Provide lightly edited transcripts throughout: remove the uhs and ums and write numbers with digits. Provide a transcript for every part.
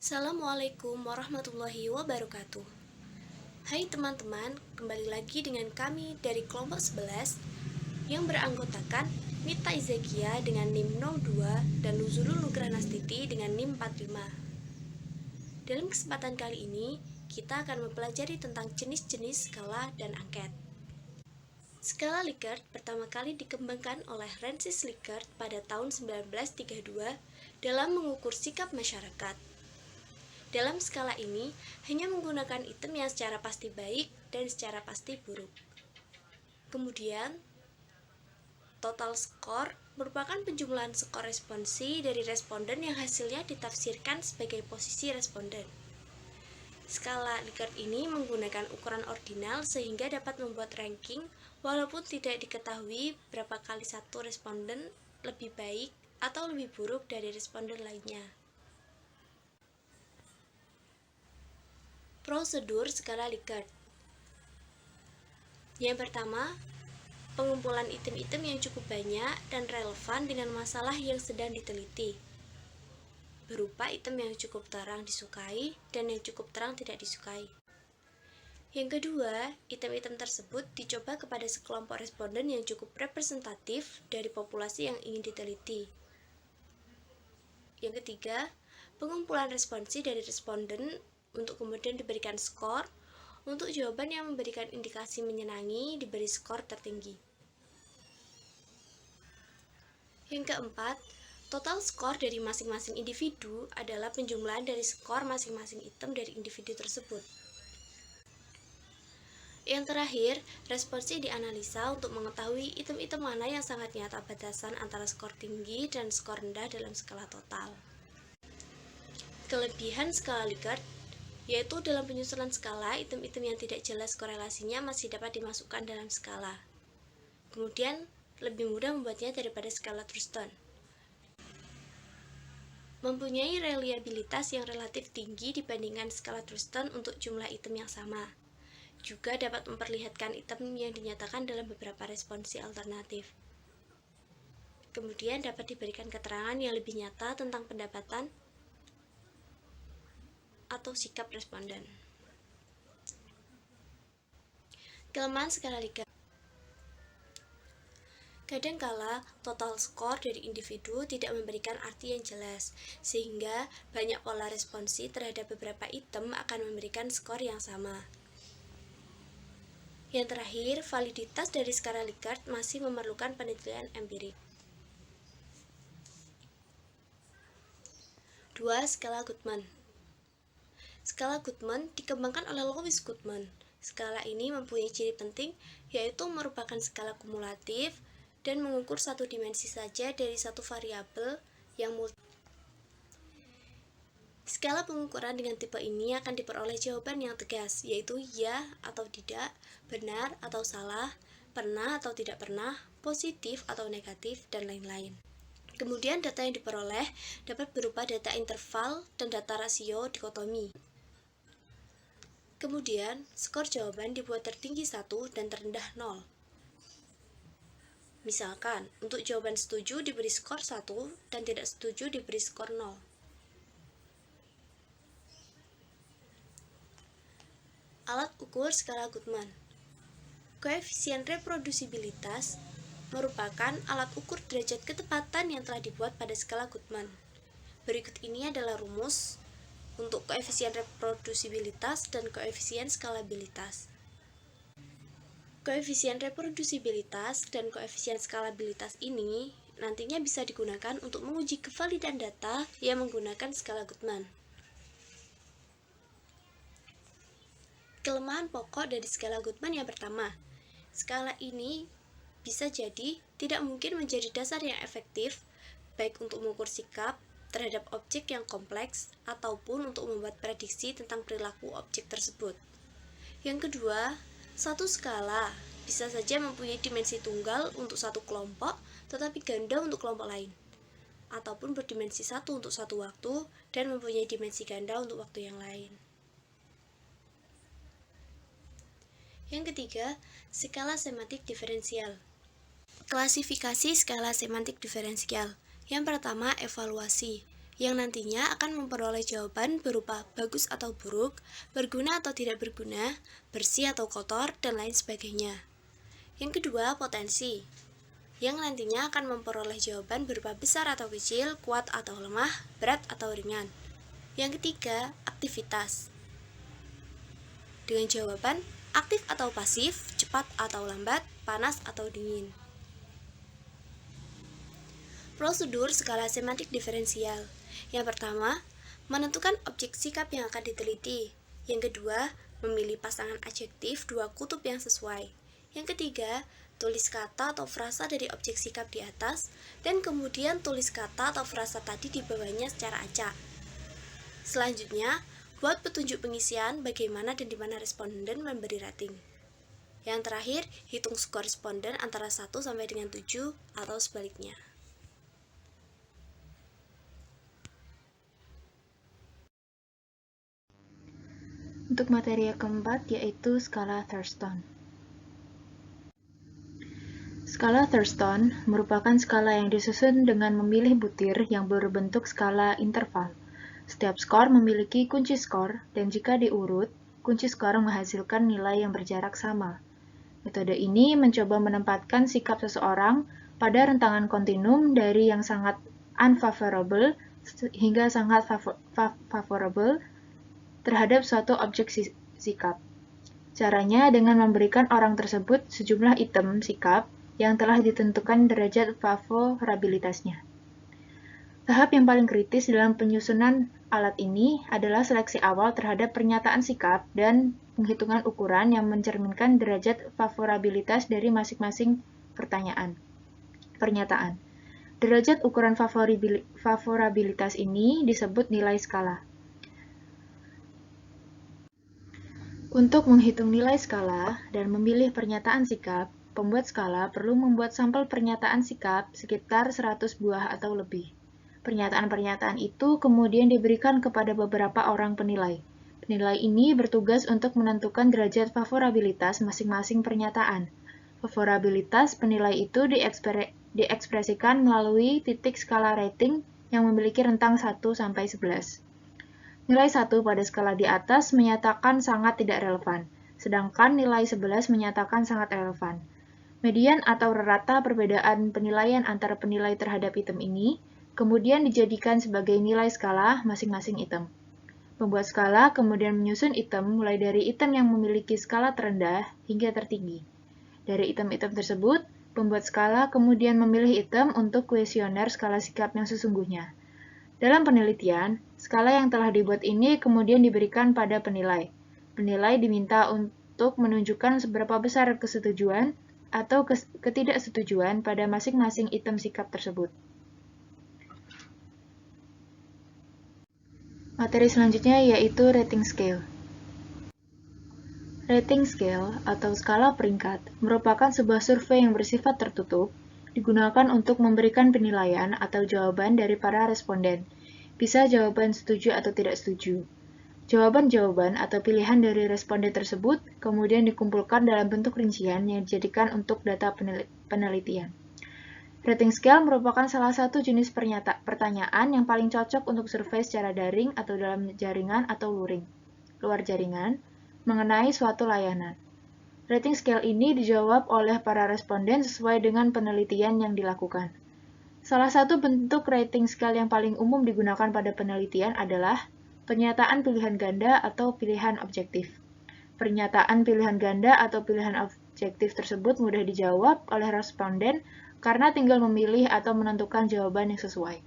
Assalamualaikum warahmatullahi wabarakatuh. Hai teman-teman, kembali lagi dengan kami dari kelompok 11 yang beranggotakan Mita Izakia dengan NIM 02 dan Nuzulul Nugranastiti dengan NIM 45. Dalam kesempatan kali ini, kita akan mempelajari tentang jenis-jenis skala dan angket. Skala Likert pertama kali dikembangkan oleh Francis Likert pada tahun 1932 dalam mengukur sikap masyarakat. Dalam skala ini, hanya menggunakan item yang secara pasti baik dan secara pasti buruk. Kemudian, total skor merupakan penjumlahan skor responsi dari responden yang hasilnya ditafsirkan sebagai posisi responden. Skala Likert ini menggunakan ukuran ordinal sehingga dapat membuat ranking walaupun tidak diketahui berapa kali satu responden lebih baik atau lebih buruk dari responden lainnya. Prosedur skala Likert. Yang pertama, pengumpulan item-item yang cukup banyak dan relevan dengan masalah yang sedang diteliti, berupa item yang cukup terang disukai dan yang cukup terang tidak disukai. Yang kedua, item-item tersebut dicoba kepada sekelompok responden yang cukup representatif dari populasi yang ingin diteliti. Yang ketiga, pengumpulan responsi dari responden untuk kemudian diberikan skor. Untuk jawaban yang memberikan indikasi menyenangi diberi skor tertinggi. Yang keempat, total skor dari masing-masing individu adalah penjumlahan dari skor masing-masing item dari individu tersebut. Yang terakhir, responsi dianalisa untuk mengetahui item-item mana yang sangat nyata batasan antara skor tinggi dan skor rendah dalam skala total. Kelebihan skala Likert yaitu dalam penyusunan skala, item-item yang tidak jelas korelasinya masih dapat dimasukkan dalam skala. Kemudian, lebih mudah membuatnya daripada skala Thurston. Mempunyai reliabilitas yang relatif tinggi dibandingkan skala Thurston untuk jumlah item yang sama. Juga dapat memperlihatkan item yang dinyatakan dalam beberapa responsi alternatif. Kemudian dapat diberikan keterangan yang lebih nyata tentang pendapatan atau sikap responden. Kelemahan skala Likert. Kadangkala, total skor dari individu tidak memberikan arti yang jelas, sehingga banyak pola responsi terhadap beberapa item akan memberikan skor yang sama. Yang terakhir, validitas dari skala Likert masih memerlukan penelitian empirik. 2. Skala Guttman. Skala Guttman dikembangkan oleh Louis Guttman. Skala ini mempunyai ciri penting, yaitu merupakan skala kumulatif dan mengukur satu dimensi saja dari satu variabel yang multi. Skala pengukuran dengan tipe ini akan diperoleh jawaban yang tegas, yaitu ya atau tidak, benar atau salah, pernah atau tidak pernah, positif atau negatif, dan lain-lain. Kemudian data yang diperoleh dapat berupa data interval dan data rasio dikotomi. Kemudian, skor jawaban dibuat tertinggi 1 dan terendah 0. Misalkan, untuk jawaban setuju diberi skor 1 dan tidak setuju diberi skor 0. Alat ukur skala Guttman. Koefisien reprodusibilitas merupakan alat ukur derajat ketepatan yang telah dibuat pada skala Guttman. Berikut ini adalah rumus untuk koefisien reprodusibilitas dan koefisien skalabilitas. Koefisien reprodusibilitas dan koefisien skalabilitas ini nantinya bisa digunakan untuk menguji kevalidan data yang menggunakan skala Guttman. Kelemahan pokok dari skala Guttman yang pertama, skala ini bisa jadi tidak mungkin menjadi dasar yang efektif baik untuk mengukur sikap terhadap objek yang kompleks ataupun untuk membuat prediksi tentang perilaku objek tersebut. Yang kedua, satu skala bisa saja mempunyai dimensi tunggal untuk satu kelompok tetapi ganda untuk kelompok lain, ataupun berdimensi 1 untuk satu waktu dan mempunyai dimensi ganda untuk waktu yang lain. Yang ketiga, skala semantik diferensial. Klasifikasi skala semantik diferensial. Yang pertama, evaluasi. yang nantinya akan memperoleh jawaban berupa bagus atau buruk, berguna atau tidak berguna, bersih atau kotor, dan lain sebagainya. Yang kedua, potensi, yang nantinya akan memperoleh jawaban berupa besar atau kecil, kuat atau lemah, berat atau ringan. Yang ketiga, aktivitas, dengan jawaban aktif atau pasif, cepat atau lambat, panas atau dingin. Prosedur skala semantik diferensial. Yang pertama, menentukan objek sikap yang akan diteliti. Yang kedua, memilih pasangan adjektif dua kutub yang sesuai. Yang ketiga, tulis kata atau frasa dari objek sikap di atas, dan kemudian tulis kata atau frasa tadi di bawahnya secara acak. Selanjutnya, buat petunjuk pengisian bagaimana dan di mana responden memberi rating. Yang terakhir, hitung skor responden antara 1 sampai dengan 7 atau sebaliknya. Untuk materi yang keempat yaitu skala Thurston. Skala Thurston merupakan skala yang disusun dengan memilih butir yang berbentuk skala interval. Setiap skor memiliki kunci skor, dan jika diurut, kunci skor menghasilkan nilai yang berjarak sama. Metode ini mencoba menempatkan sikap seseorang pada rentangan kontinum dari yang sangat unfavorable hingga sangat favorable terhadap suatu objek sikap. Caranya dengan memberikan orang tersebut sejumlah item sikap yang telah ditentukan derajat favorabilitasnya. Tahap yang paling kritis dalam penyusunan alat ini adalah seleksi awal terhadap pernyataan sikap dan penghitungan ukuran yang mencerminkan derajat favorabilitas dari masing-masing pernyataan. Derajat ukuran favorabilitas ini disebut nilai skala. Untuk menghitung nilai skala dan memilih pernyataan sikap, pembuat skala perlu membuat sampel pernyataan sikap sekitar 100 buah atau lebih. Pernyataan-pernyataan itu kemudian diberikan kepada beberapa orang penilai. Penilai ini bertugas untuk menentukan derajat favorabilitas masing-masing pernyataan. Favorabilitas penilai itu diekspresikan melalui titik skala rating yang memiliki rentang 1 sampai 11. Nilai 1 pada skala di atas menyatakan sangat tidak relevan, sedangkan nilai 11 menyatakan sangat relevan. Median atau rata perbedaan penilaian antara penilai terhadap item ini kemudian dijadikan sebagai nilai skala masing-masing item. Pembuat skala kemudian menyusun item mulai dari item yang memiliki skala terendah hingga tertinggi. Dari item-item tersebut, pembuat skala kemudian memilih item untuk kuesioner skala sikap yang sesungguhnya. Dalam penelitian, skala yang telah dibuat ini kemudian diberikan pada penilai. Penilai diminta untuk menunjukkan seberapa besar kesetujuan atau ketidaksetujuan pada masing-masing item sikap tersebut. Materi selanjutnya yaitu rating scale. Rating scale atau skala peringkat merupakan sebuah survei yang bersifat tertutup, digunakan untuk memberikan penilaian atau jawaban dari para responden. Bisa jawaban setuju atau tidak setuju. Jawaban-jawaban atau pilihan dari responden tersebut kemudian dikumpulkan dalam bentuk rincian yang dijadikan untuk data penelitian. Rating scale merupakan salah satu jenis pertanyaan yang paling cocok untuk survei secara daring atau dalam jaringan atau luar jaringan, mengenai suatu layanan. Rating scale ini dijawab oleh para responden sesuai dengan penelitian yang dilakukan. Salah satu bentuk rating scale yang paling umum digunakan pada penelitian adalah pernyataan pilihan ganda atau pilihan objektif. Pernyataan pilihan ganda atau pilihan objektif tersebut mudah dijawab oleh responden karena tinggal memilih atau menentukan jawaban yang sesuai.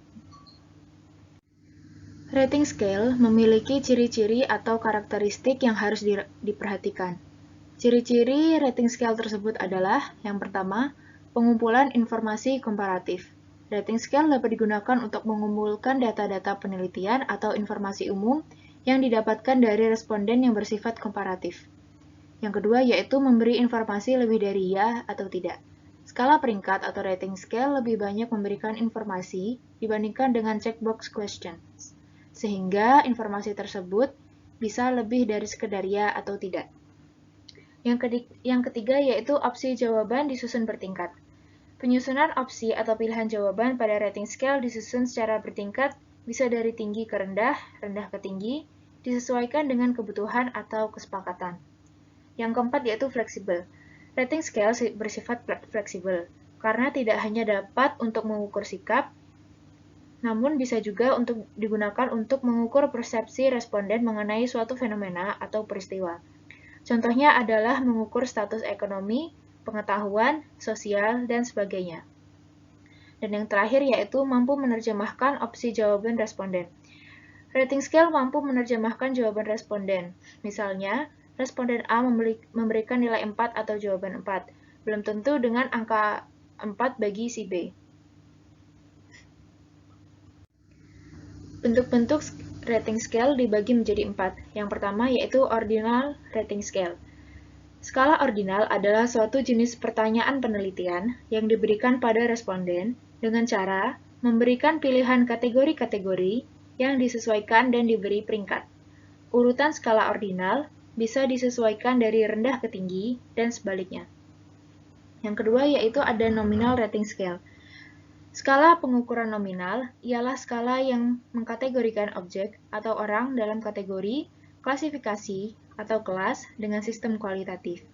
Rating scale memiliki ciri-ciri atau karakteristik yang harus diperhatikan. Ciri-ciri rating scale tersebut adalah, yang pertama, pengumpulan informasi komparatif. Rating scale dapat digunakan untuk mengumpulkan data-data penelitian atau informasi umum yang didapatkan dari responden yang bersifat komparatif. Yang kedua yaitu memberi informasi lebih dari ya atau tidak. Skala peringkat atau rating scale lebih banyak memberikan informasi dibandingkan dengan checkbox questions, sehingga informasi tersebut bisa lebih dari sekedar ya atau tidak. Yang ketiga yaitu opsi jawaban disusun bertingkat. Penyusunan opsi atau pilihan jawaban pada rating scale disusun secara bertingkat bisa dari tinggi ke rendah, rendah ke tinggi, disesuaikan dengan kebutuhan atau kesepakatan. Yang keempat yaitu fleksibel. Rating scale bersifat fleksibel, karena tidak hanya dapat untuk mengukur sikap, namun bisa juga digunakan untuk mengukur persepsi responden mengenai suatu fenomena atau peristiwa. Contohnya adalah mengukur status ekonomi, pengetahuan, sosial, dan sebagainya. Dan yang terakhir yaitu mampu menerjemahkan opsi jawaban responden. Rating scale mampu menerjemahkan jawaban responden. Misalnya, responden A memberikan nilai 4 atau jawaban 4, belum tentu dengan angka 4 bagi si B. Bentuk-bentuk rating scale dibagi menjadi 4. Yang pertama yaitu ordinal rating scale. Skala ordinal adalah suatu jenis pertanyaan penelitian yang diberikan pada responden dengan cara memberikan pilihan kategori-kategori yang disesuaikan dan diberi peringkat. Urutan skala ordinal bisa disesuaikan dari rendah ke tinggi dan sebaliknya. Yang kedua yaitu ada nominal rating scale. Skala pengukuran nominal ialah skala yang mengkategorikan objek atau orang dalam kategori, klasifikasi, atau kelas dengan sistem kualitatif.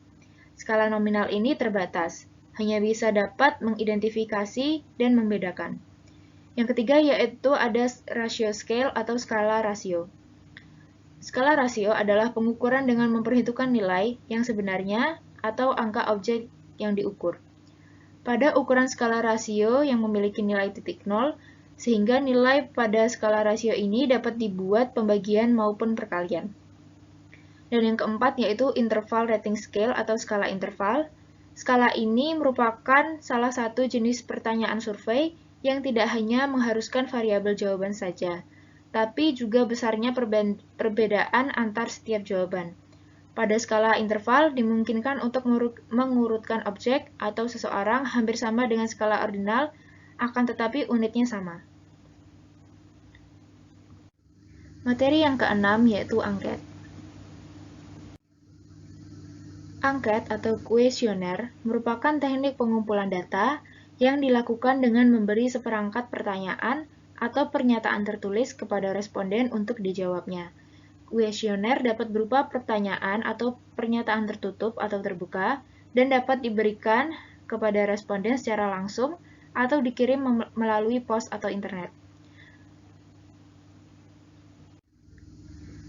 Skala nominal ini terbatas, hanya bisa dapat mengidentifikasi dan membedakan. Yang ketiga yaitu ada ratio scale atau skala rasio. Skala rasio adalah pengukuran dengan memperhitungkan nilai yang sebenarnya atau angka objek yang diukur. Pada ukuran skala rasio yang memiliki nilai titik nol, sehingga nilai pada skala rasio ini dapat dibuat pembagian maupun perkalian. Dan yang keempat yaitu interval rating scale atau skala interval. Skala ini merupakan salah satu jenis pertanyaan survei yang tidak hanya mengharuskan variabel jawaban saja, tapi juga besarnya perbedaan antar setiap jawaban. Pada skala interval dimungkinkan untuk mengurutkan objek atau seseorang hampir sama dengan skala ordinal, akan tetapi unitnya sama. Materi yang keenam yaitu angket. Angket atau kuesioner merupakan teknik pengumpulan data yang dilakukan dengan memberi seperangkat pertanyaan atau pernyataan tertulis kepada responden untuk dijawabnya. Kuesioner dapat berupa pertanyaan atau pernyataan tertutup atau terbuka dan dapat diberikan kepada responden secara langsung atau dikirim melalui pos atau internet.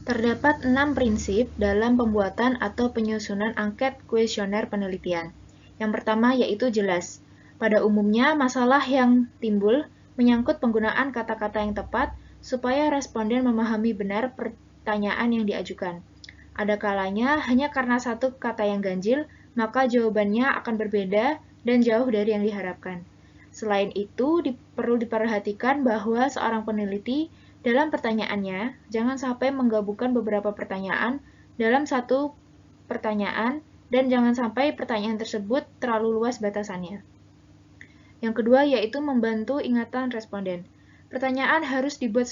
Terdapat 6 prinsip dalam pembuatan atau penyusunan angket kuesioner penelitian. Yang pertama yaitu jelas. Pada umumnya, masalah yang timbul menyangkut penggunaan kata-kata yang tepat supaya responden memahami benar pertanyaan yang diajukan. Ada kalanya hanya karena satu kata yang ganjil, maka jawabannya akan berbeda dan jauh dari yang diharapkan. Selain itu, perlu diperhatikan bahwa seorang peneliti dalam pertanyaannya jangan sampai menggabungkan beberapa pertanyaan dalam satu pertanyaan dan jangan sampai pertanyaan tersebut terlalu luas batasannya. Yang kedua yaitu membantu ingatan responden. Pertanyaan harus dibuat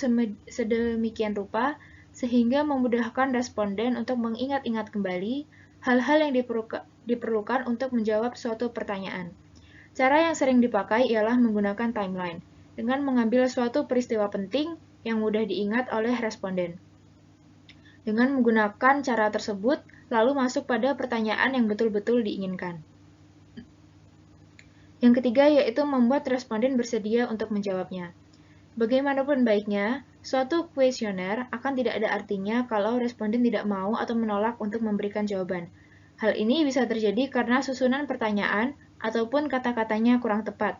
sedemikian rupa sehingga memudahkan responden untuk mengingat-ingat kembali hal-hal yang diperlukan untuk menjawab suatu pertanyaan. Cara yang sering dipakai ialah menggunakan timeline, dengan mengambil suatu peristiwa penting yang mudah diingat oleh responden. Dengan menggunakan cara tersebut, lalu masuk pada pertanyaan yang betul-betul diinginkan. Yang ketiga yaitu membuat responden bersedia untuk menjawabnya. Bagaimanapun baiknya, suatu kuesioner akan tidak ada artinya kalau responden tidak mau atau menolak untuk memberikan jawaban. Hal ini bisa terjadi karena susunan pertanyaan ataupun kata-katanya kurang tepat,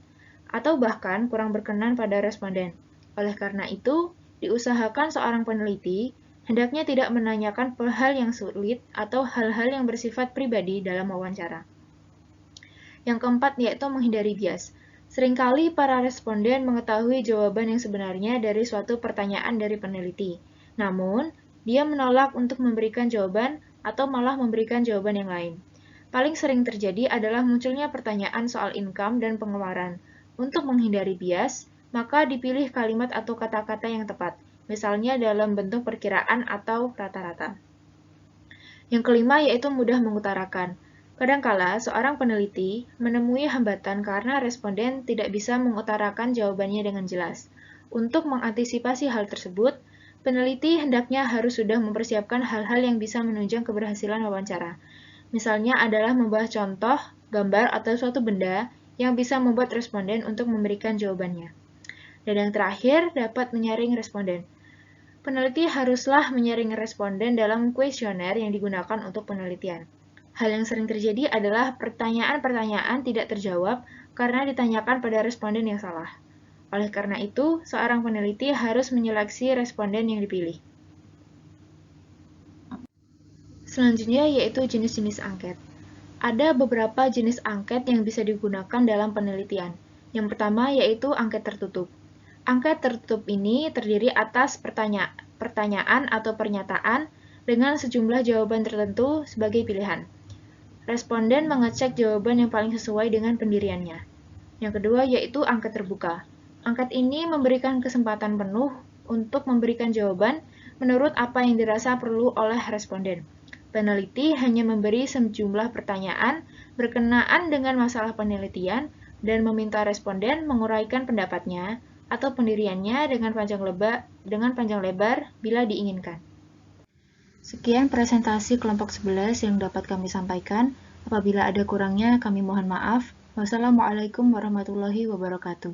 atau bahkan kurang berkenan pada responden. Oleh karena itu, diusahakan seorang peneliti hendaknya tidak menanyakan hal yang sulit atau hal-hal yang bersifat pribadi dalam wawancara. Yang keempat yaitu menghindari bias. Seringkali para responden mengetahui jawaban yang sebenarnya dari suatu pertanyaan dari peneliti. Namun, dia menolak untuk memberikan jawaban atau malah memberikan jawaban yang lain. Paling sering terjadi adalah munculnya pertanyaan soal income dan pengeluaran. Untuk menghindari bias, maka dipilih kalimat atau kata-kata yang tepat, misalnya dalam bentuk perkiraan atau rata-rata. Yang kelima yaitu mudah mengutarakan. Kadangkala, seorang peneliti menemui hambatan karena responden tidak bisa mengutarakan jawabannya dengan jelas. Untuk mengantisipasi hal tersebut, peneliti hendaknya harus sudah mempersiapkan hal-hal yang bisa menunjang keberhasilan wawancara. Misalnya adalah membuat contoh, gambar, atau suatu benda yang bisa membuat responden untuk memberikan jawabannya. Dan yang terakhir, dapat menyaring responden. Peneliti haruslah menyaring responden dalam kuesioner yang digunakan untuk penelitian. Hal yang sering terjadi adalah pertanyaan-pertanyaan tidak terjawab karena ditanyakan pada responden yang salah. Oleh karena itu, seorang peneliti harus menyeleksi responden yang dipilih. Selanjutnya yaitu jenis-jenis angket. Ada beberapa jenis angket yang bisa digunakan dalam penelitian. Yang pertama yaitu angket tertutup. Angket tertutup ini terdiri atas pertanyaan atau pernyataan dengan sejumlah jawaban tertentu sebagai pilihan. Responden mengecek jawaban yang paling sesuai dengan pendiriannya. Yang kedua yaitu angket terbuka. Angket ini memberikan kesempatan penuh untuk memberikan jawaban menurut apa yang dirasa perlu oleh responden. Peneliti hanya memberi sejumlah pertanyaan berkenaan dengan masalah penelitian dan meminta responden menguraikan pendapatnya atau pendiriannya dengan panjang lebar bila diinginkan. Sekian presentasi kelompok 11 yang dapat kami sampaikan. Apabila ada kurangnya, kami mohon maaf. Wassalamualaikum warahmatullahi wabarakatuh.